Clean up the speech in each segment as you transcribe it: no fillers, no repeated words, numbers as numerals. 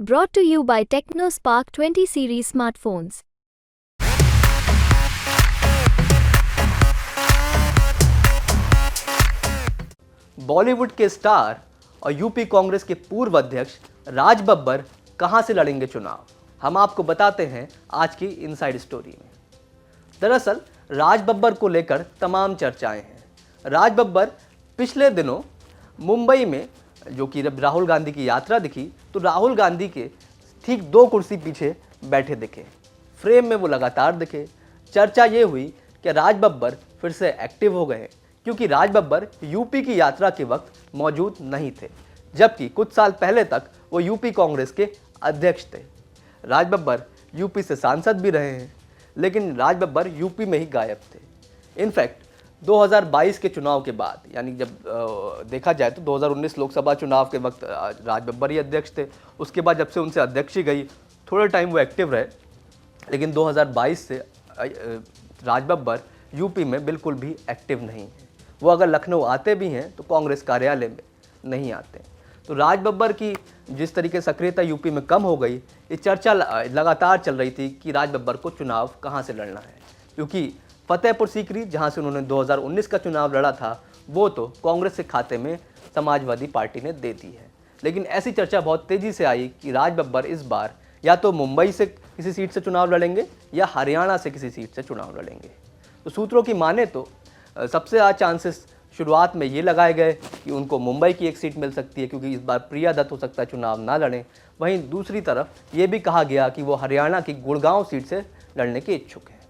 Brought to you by TechnoSpark 20 series smartphones. Bollywood के star और UP Congress के पूर्व अध्यक्ष राज बब्बर कहां से लड़ेंगे चुनाव, हम आपको बताते हैं आज की इनसाइड स्टोरी में। दरअसल राज बब्बर को लेकर तमाम चर्चाएं हैं। राज बब्बर पिछले दिनों मुंबई में, जो कि जब राहुल गांधी की यात्रा दिखी तो राहुल गांधी के ठीक 2 कुर्सी पीछे बैठे दिखे। फ्रेम में वो लगातार दिखे। चर्चा ये हुई कि राज बब्बर फिर से एक्टिव हो गए, क्योंकि राज बब्बर यूपी की यात्रा के वक्त मौजूद नहीं थे, जबकि कुछ साल पहले तक वो यूपी कांग्रेस के अध्यक्ष थे। राज बब्बर यूपी से सांसद भी रहे हैं, लेकिन राज बब्बर यूपी में ही गायब थे। इनफैक्ट 2022 के चुनाव के बाद, यानी जब देखा जाए तो 2019 लोकसभा चुनाव के वक्त राज बब्बर ही अध्यक्ष थे। उसके बाद जब से उनसे अध्यक्षी गई, थोड़ा टाइम वो एक्टिव रहे, लेकिन 2022 से राज बब्बर यूपी में बिल्कुल भी एक्टिव नहीं है। वो अगर लखनऊ आते भी हैं तो कांग्रेस कार्यालय में नहीं आते। तो राज बब्बर की जिस तरीके से सक्रियता यूपी में कम हो गई, ये चर्चा लगातार चल रही थी कि राज बब्बर को चुनाव कहाँ से लड़ना है, क्योंकि फतेहपुर सीकरी, जहाँ से उन्होंने 2019 का चुनाव लड़ा था, वो तो कांग्रेस के खाते में समाजवादी पार्टी ने दे दी है। लेकिन ऐसी चर्चा बहुत तेज़ी से आई कि राज बब्बर इस बार या तो मुंबई से किसी सीट से चुनाव लड़ेंगे या हरियाणा से किसी सीट से चुनाव लड़ेंगे। तो सूत्रों की माने तो सबसे ज़्यादा चांसेस शुरुआत में ये लगाए गए कि उनको मुंबई की एक सीट मिल सकती है, क्योंकि इस बार प्रिया दत्त हो सकता है चुनाव ना लड़ें। वहीं दूसरी तरफ ये भी कहा गया कि वो हरियाणा की गुड़गांव सीट से लड़ने के इच्छुक हैं।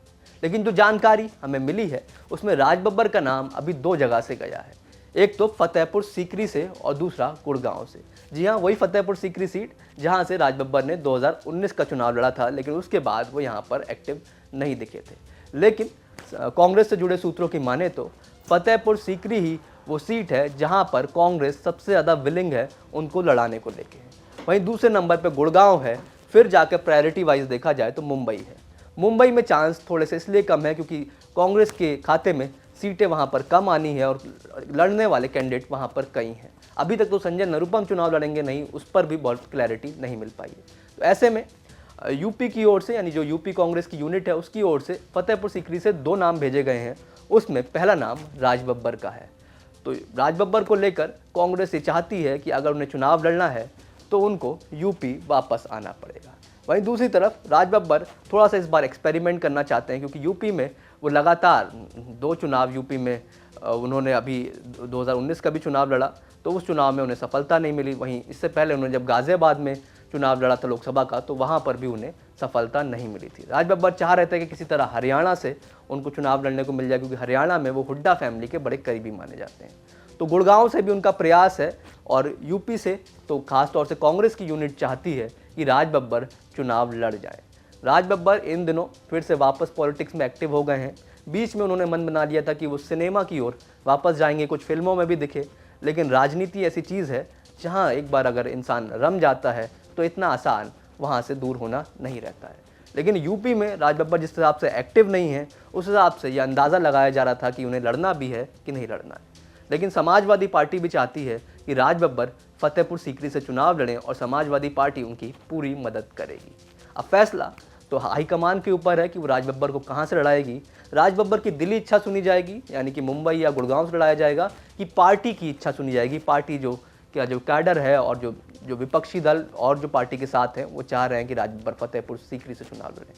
लेकिन जो जानकारी हमें मिली है उसमें राज बब्बर का नाम अभी 2 जगह से गया है। एक तो फतेहपुर सीकरी से और दूसरा गुड़गांव से। जी हाँ, वही फतेहपुर सीकरी सीट जहाँ से राज बब्बर ने 2019 का चुनाव लड़ा था, लेकिन उसके बाद वो यहाँ पर एक्टिव नहीं दिखे थे। लेकिन कांग्रेस से जुड़े सूत्रों की माने तो फतेहपुर सीकरी ही वो सीट है जहां पर कांग्रेस सबसे ज़्यादा विलिंग है उनको लड़ाने को लेके। वहीं दूसरे नंबर पे गुड़गांव है, फिर जाकर प्रायोरिटी वाइज देखा जाए तो मुंबई है। मुंबई में चांस थोड़े से इसलिए कम है क्योंकि कांग्रेस के खाते में सीटें वहां पर कम आनी है और लड़ने वाले कैंडिडेट वहां पर कई हैं। अभी तक तो संजय निरुपम चुनाव लड़ेंगे नहीं, उस पर भी बहुत क्लैरिटी नहीं मिल पाई है। तो ऐसे में यूपी की ओर से, यानी जो यूपी कांग्रेस की यूनिट है उसकी ओर से फतेहपुर सीकरी से 2 नाम भेजे गए हैं। उसमें पहला नाम राज बब्बर का है। तो राज बब्बर को लेकर कांग्रेस ये चाहती है कि अगर उन्हें चुनाव लड़ना है तो उनको यूपी वापस आना पड़ेगा। वहीं दूसरी तरफ राज बब्बर थोड़ा सा इस बार एक्सपेरिमेंट करना चाहते हैं, क्योंकि यूपी में वो लगातार 2 चुनाव यूपी में उन्होंने अभी 2019 का भी चुनाव लड़ा तो उस चुनाव में उन्हें सफलता नहीं मिली। वहीं इससे पहले उन्होंने जब गाजियाबाद में चुनाव लड़ा था लोकसभा का, तो वहाँ पर भी उन्हें सफलता नहीं मिली थी। राज बब्बर चाह रहे थे कि किसी तरह हरियाणा से उनको चुनाव लड़ने को मिल जाए, क्योंकि हरियाणा में वो हुड्डा फैमिली के बड़े करीबी माने जाते हैं। तो गुड़गांव से भी उनका प्रयास है और यूपी से तो खासतौर से कांग्रेस की यूनिट चाहती है कि राज बब्बर चुनाव लड़ जाए। राज बब्बर इन दिनों फिर से वापस पॉलिटिक्स में एक्टिव हो गए हैं। बीच में उन्होंने मन बना लिया था कि वो सिनेमा की ओर वापस जाएंगे, कुछ फिल्मों में भी दिखे। लेकिन राजनीति ऐसी चीज़ है जहाँ एक बार अगर इंसान रम जाता है तो इतना आसान वहाँ से दूर होना नहीं रहता है। लेकिन यूपी में राज बब्बर जिस हिसाब से एक्टिव नहीं है, उस हिसाब से यह अंदाज़ा लगाया जा रहा था कि उन्हें लड़ना भी है कि नहीं लड़ना है। लेकिन समाजवादी पार्टी भी चाहती है कि राज बब्बर फतेहपुर सीकरी से चुनाव लड़ें और समाजवादी पार्टी उनकी पूरी मदद करेगी। अब फैसला तो हाईकमान के ऊपर है कि वो राज बब्बर को कहाँ से लड़ाएगी। राज बब्बर की दिली इच्छा सुनी जाएगी, यानी कि मुंबई या गुड़गांव से लड़ाया जाएगा, कि पार्टी की इच्छा सुनी जाएगी। पार्टी जो कैडर है और जो विपक्षी दल और जो पार्टी के साथ हैं वो चाह रहे हैं कि राज बब्बर फतेहपुर सीकरी से चुनाव लड़ें।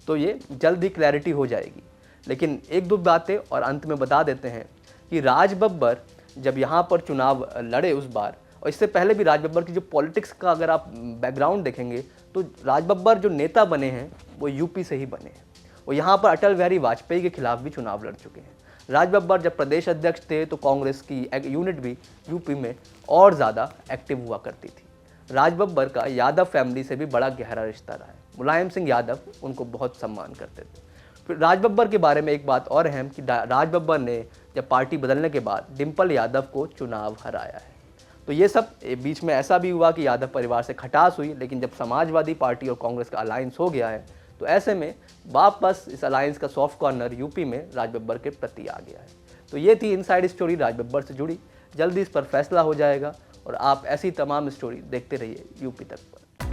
तो ये जल्द ही क्लैरिटी हो जाएगी। लेकिन 1-2 बातें और अंत में बता देते हैं कि राज बब्बर जब यहाँ पर चुनाव लड़े उस बार, और इससे पहले भी राज बब्बर की जो पॉलिटिक्स का अगर आप बैकग्राउंड देखेंगे तो राज बब्बर जो नेता बने हैं वो यूपी से ही बने हैं। वो यहाँ पर अटल बिहारी वाजपेयी के खिलाफ भी चुनाव लड़ चुके हैं। राज बब्बर जब प्रदेश अध्यक्ष थे तो कांग्रेस की एक यूनिट भी यूपी में और ज़्यादा एक्टिव हुआ करती थी। राज बब्बर का यादव फैमिली से भी बड़ा गहरा रिश्ता रहा है। मुलायम सिंह यादव उनको बहुत सम्मान करते थे। फिर राज बब्बर के बारे में एक बात और अहम कि राज बब्बर ने जब पार्टी बदलने के बाद डिम्पल यादव को चुनाव हराया है। तो ये सब बीच में ऐसा भी हुआ कि यादव परिवार से खटास हुई, लेकिन जब समाजवादी पार्टी और कांग्रेस का अलायंस हो गया है तो ऐसे में वापस इस अलायंस का सॉफ्ट कॉर्नर यूपी में राज बब्बर के प्रति आ गया है। तो ये थी इनसाइड स्टोरी राज बब्बर से जुड़ी। जल्दी इस पर फैसला हो जाएगा और आप ऐसी तमाम स्टोरी देखते रहिए यूपी तक पर।